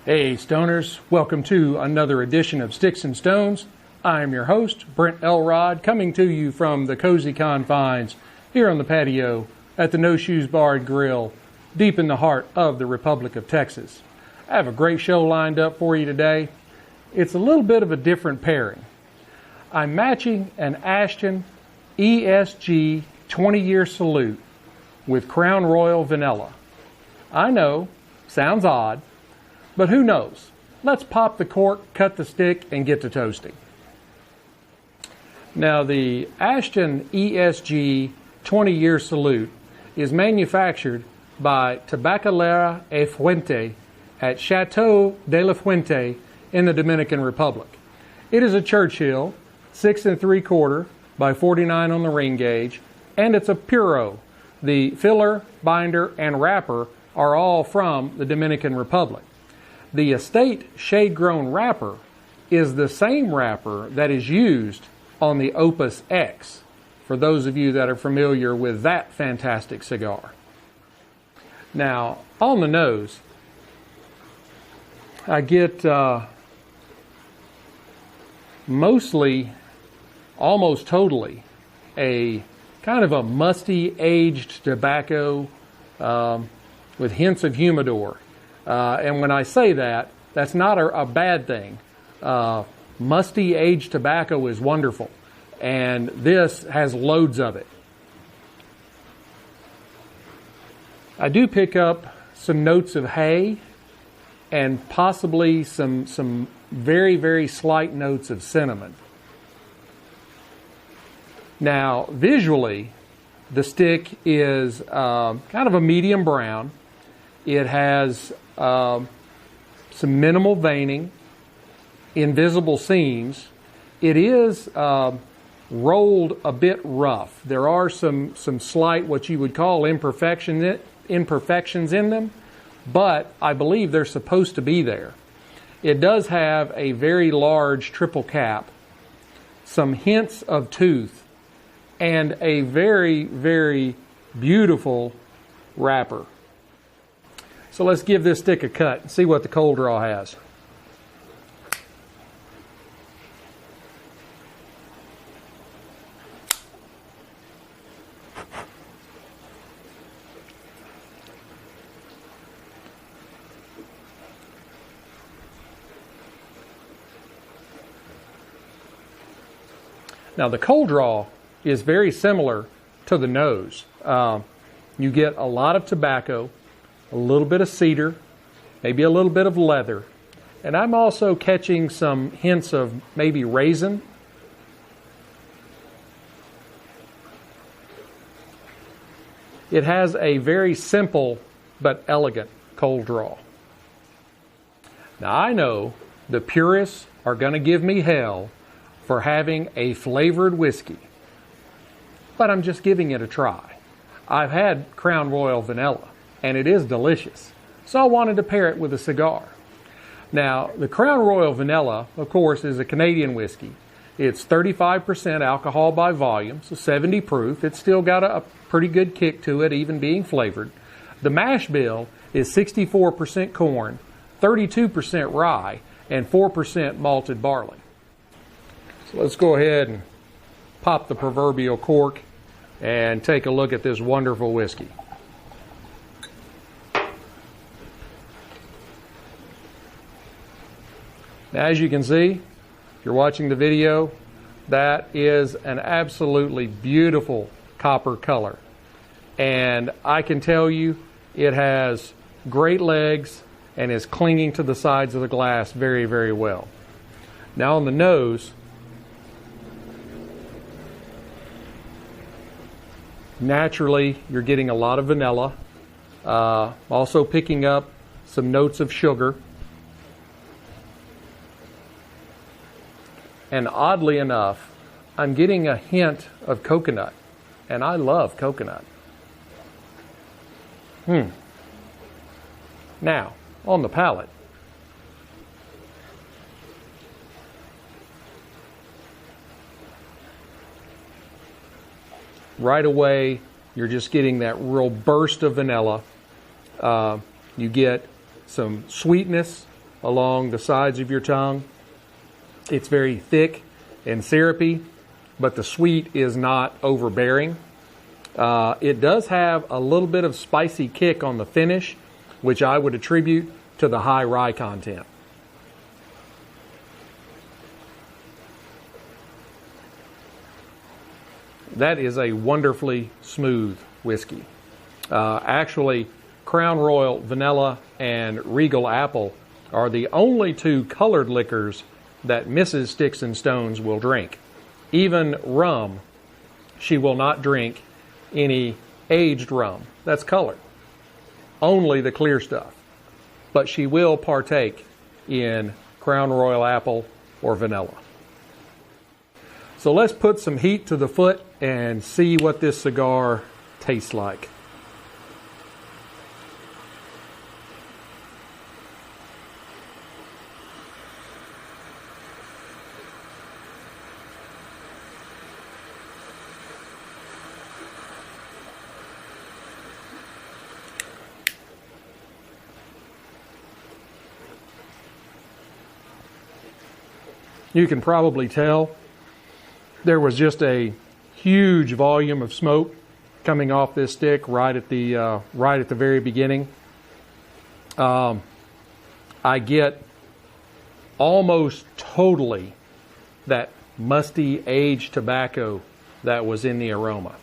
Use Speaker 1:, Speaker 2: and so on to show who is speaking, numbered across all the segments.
Speaker 1: Hey Stoners, welcome to another edition of Sticks-n-Stones. I am your host, Brent Elrod, coming to you from the cozy confines here on the patio at the No Shoes Bar and Grill, deep in the heart of the Republic of Texas. I have a great show lined up for you today. It's a little bit of a different pairing. I'm matching an Ashton ESG 20-year salute with Crown Royal Vanilla. I know, sounds odd, but who knows? Let's pop the cork, cut the stick, and get to toasting. Now, the Ashton ESG 20-year salute is manufactured by Tabacalera y Fuente at Chateau de la Fuente in the Dominican Republic. It is a Churchill, 6 3/4 by 49 on the ring gauge, and it's a Puro. The filler, binder, and wrapper are all from the Dominican Republic. The estate shade-grown wrapper is the same wrapper that is used on the Opus X, for those of you that are familiar with that fantastic cigar. Now, on the nose, I get mostly, almost totally, a kind of a musty aged tobacco with hints of humidor. And when I say that, that's not a bad thing. Musty aged tobacco is wonderful, and this has loads of it. I do pick up some notes of hay and possibly some very, very slight notes of cinnamon. Now, visually, the stick is kind of a medium brown. It has some minimal veining, invisible seams. It is rolled a bit rough. There are some slight, what you would call imperfections in them, but I believe they're supposed to be there. It does have a very large triple cap, some hints of tooth, and a very, very beautiful wrapper. So let's give this stick a cut and see what the cold draw has. Now the cold draw is very similar to the nose. You get a lot of tobacco, a little bit of cedar, maybe a little bit of leather, and I'm also catching some hints of maybe raisin. It has a very simple but elegant cold draw. Now I know the purists are going to give me hell for having a flavored whiskey, but I'm just giving it a try. I've had Crown Royal Vanilla, and it is delicious. So I wanted to pair it with a cigar. Now, the Crown Royal Vanilla, of course, is a Canadian whiskey. It's 35% alcohol by volume, so 70 proof. It's still got a pretty good kick to it, even being flavored. The mash bill is 64% corn, 32% rye, and 4% malted barley. So let's go ahead and pop the proverbial cork and take a look at this wonderful whiskey. Now, as you can see, if you're watching the video, that is an absolutely beautiful copper color. And I can tell you it has great legs and is clinging to the sides of the glass very, very well. Now on the nose, naturally you're getting a lot of vanilla, also picking up some notes of sugar. And oddly enough, I'm getting a hint of coconut. And I love coconut. Now, on the palate. Right away, you're just getting that real burst of vanilla. You get some sweetness along the sides of your tongue. It's very thick and syrupy, but the sweet is not overbearing. It does have a little bit of spicy kick on the finish, which I would attribute to the high rye content. That is a wonderfully smooth whiskey. Actually, Crown Royal Vanilla and Regal Apple are the only two colored liquors that Mrs. Sticks-n-Stonez will drink. Even rum, she will not drink any aged rum. That's colored. Only the clear stuff. But she will partake in Crown Royal Apple or vanilla. So let's put some heat to the foot and see what this cigar tastes like. You can probably tell there was just a huge volume of smoke coming off this stick right at the very beginning. I get almost totally that musty aged tobacco that was in the aroma.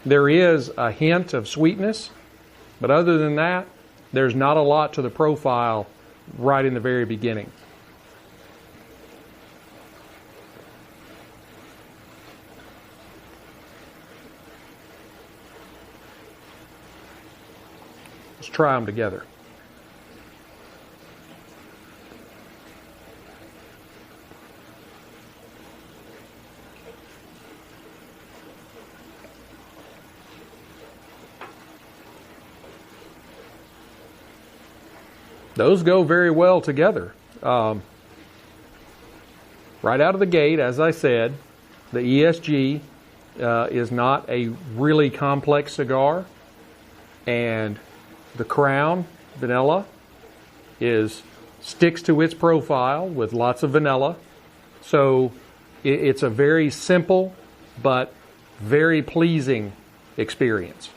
Speaker 1: There is a hint of sweetness, but other than that, there's not a lot to the profile right in the very beginning. Let's try them together. Those go very well together. Right out of the gate, as I said, the ESG is not a really complex cigar, and the Crown Vanilla sticks to its profile with lots of vanilla. So it's a very simple but very pleasing experience.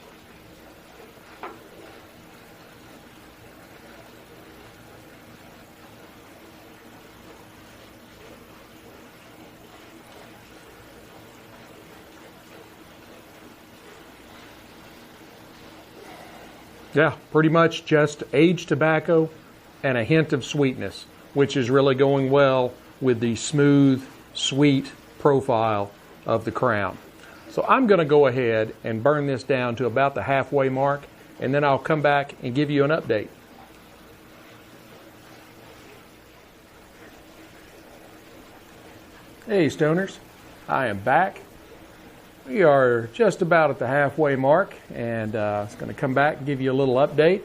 Speaker 1: Yeah, pretty much just aged tobacco and a hint of sweetness, which is really going well with the smooth, sweet profile of the Crown. So I'm going to go ahead and burn this down to about the halfway mark, and then I'll come back and give you an update. Hey Stoners, I am back. We are just about at the halfway mark, and it's going to come back and give you a little update.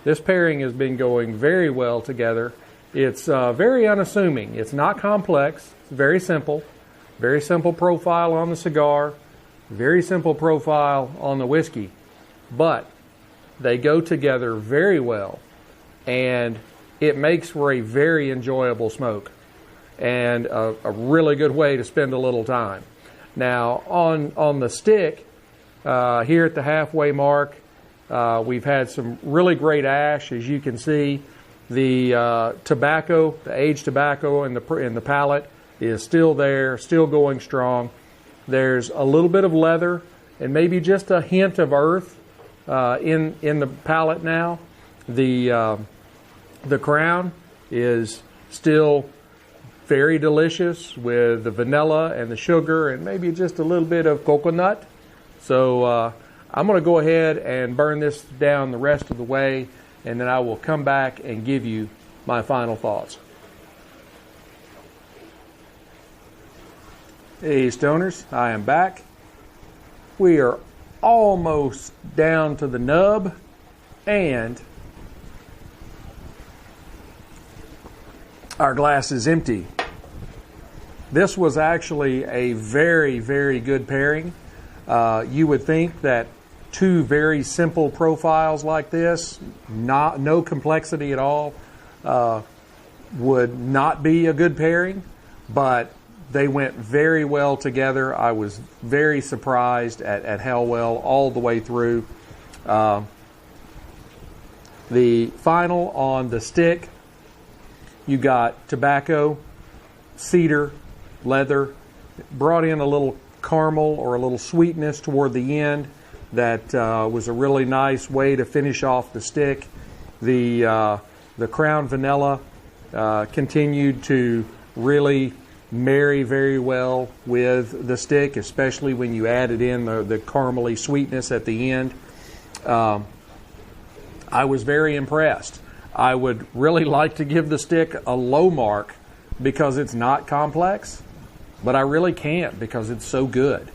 Speaker 1: This pairing has been going very well together. It's very unassuming. It's not complex. It's very simple profile on the cigar, very simple profile on the whiskey, but they go together very well, and it makes for a very enjoyable smoke and a really good way to spend a little time. Now, on the stick, here at the halfway mark, we've had some really great ash, as you can see. The tobacco, the aged tobacco in the palate is still there, still going strong. There's a little bit of leather and maybe just a hint of earth in the palate now. The Crown is still very delicious with the vanilla and the sugar and maybe just a little bit of coconut. So I'm going to go ahead and burn this down the rest of the way, and then I will come back and give you my final thoughts. Hey Stoners, I am back. We are almost down to the nub, and our glass is empty. This was actually a very, very good pairing. You would think that two very simple profiles like this, no complexity at all, would not be a good pairing, but they went very well together. I was very surprised at how well all the way through. The final on the stick, you got tobacco, cedar, leather, brought in a little caramel or a little sweetness toward the end that was a really nice way to finish off the stick. The Crown Vanilla continued to really marry very well with the stick, especially when you added in the caramely sweetness at the end. I was very impressed. I would really like to give the stick a low mark because it's not complex, but I really can't because it's so good.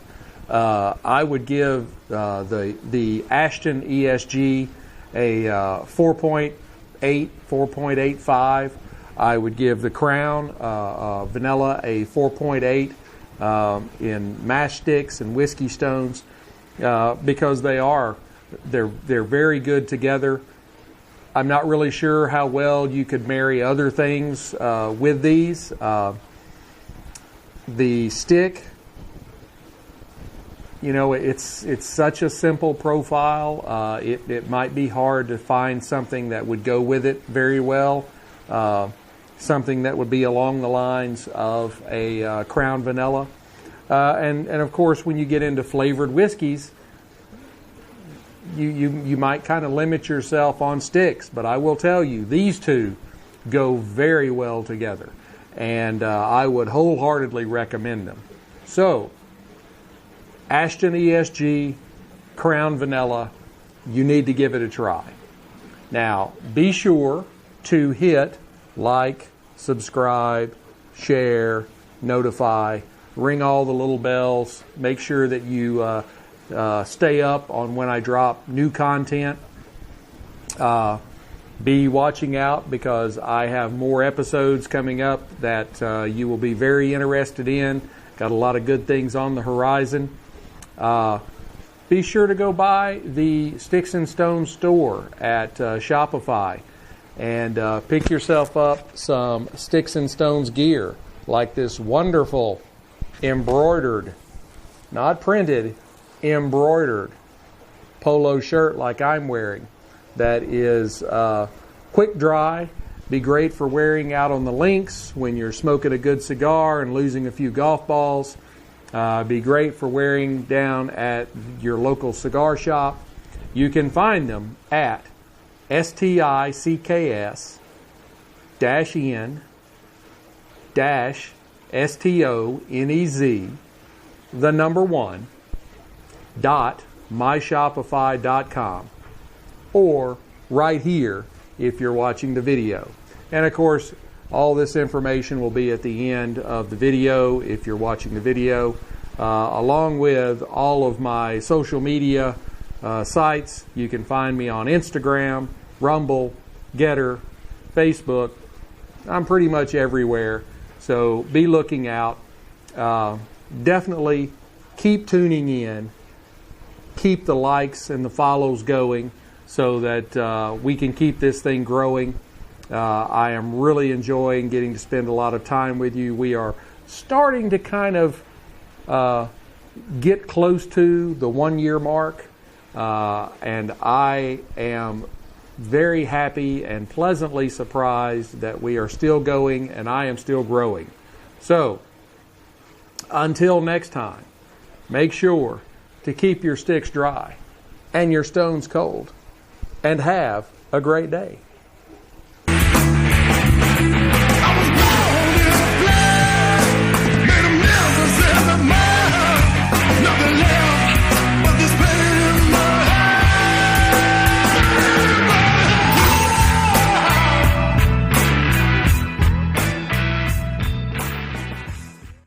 Speaker 1: I would give the Ashton ESG a 4.8, 4.85. I would give the Crown Vanilla a 4.8 in mash sticks and whiskey stones because they're very good together. I'm not really sure how well you could marry other things with these. The stick, you know, it's such a simple profile. It might be hard to find something that would go with it very well. Something that would be along the lines of a Crown Vanilla. And of course, when you get into flavored whiskeys, you might kind of limit yourself on sticks, but I will tell you, these two go very well together, and I would wholeheartedly recommend them. So, Ashton ESG, Crown Vanilla, you need to give it a try. Now, be sure to hit like, subscribe, share, notify, ring all the little bells, make sure that you stay up on when I drop new content. Be watching out because I have more episodes coming up that you will be very interested in. Got a lot of good things on the horizon. Be sure to go by the Sticks-n-Stonez store at Shopify and pick yourself up some Sticks-n-Stonez gear, like this wonderful embroidered, not printed, embroidered polo shirt like I'm wearing that is quick dry, be great for wearing out on the links when you're smoking a good cigar and losing a few golf balls, be great for wearing down at your local cigar shop. You can find them at STICKS-N-STONEZ, the number 1, .myshopify.com, or right here if you're watching the video. And of course, all this information will be at the end of the video if you're watching the video, along with all of my social media sites. You can find me on Instagram, Rumble, Getter, Facebook. I'm pretty much everywhere, so be looking out. Definitely keep tuning in. Keep the likes and the follows going so that we can keep this thing growing. I am really enjoying getting to spend a lot of time with you. We are starting to kind of get close to the 1-year mark, and I am very happy and pleasantly surprised that we are still going and I am still growing. So, until next time, make sure to keep your sticks dry and your stones cold, and have a great day.